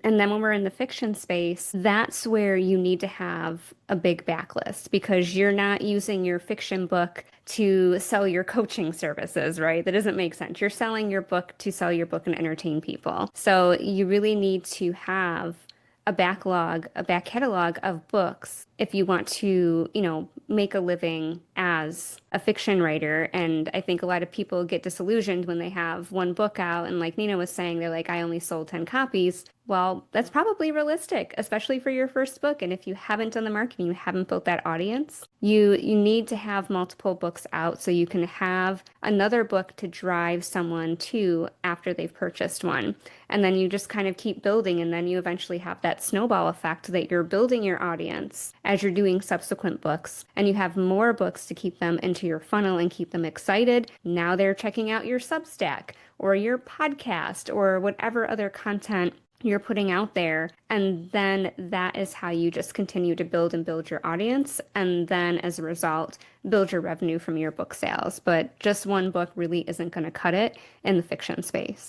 And then when we're in the fiction space, that's where you need to have a big backlist because you're not using your fiction book to sell your coaching services, right? That doesn't make sense. You're selling your book to sell your book and entertain people. So you really need to have a backlog, a back catalog of books if you want to, make a living as a fiction writer. And I think a lot of people get disillusioned when they have one book out. And like Nina was saying, they're like, I only sold 10 copies. Well, that's probably realistic, especially for your first book. And if you haven't done the marketing, you haven't built that audience, you need to have multiple books out so you can have another book to drive someone to after they've purchased one. And then you just kind of keep building, and then you eventually have that snowball effect that you're building your audience as you're doing subsequent books, and you have more books to keep them into your funnel and keep them excited. Now they're checking out your Substack or your podcast or whatever other content you're putting out there. And then that is how you just continue to build and build your audience. And then as a result, build your revenue from your book sales. But just one book really isn't going to cut it in the fiction space.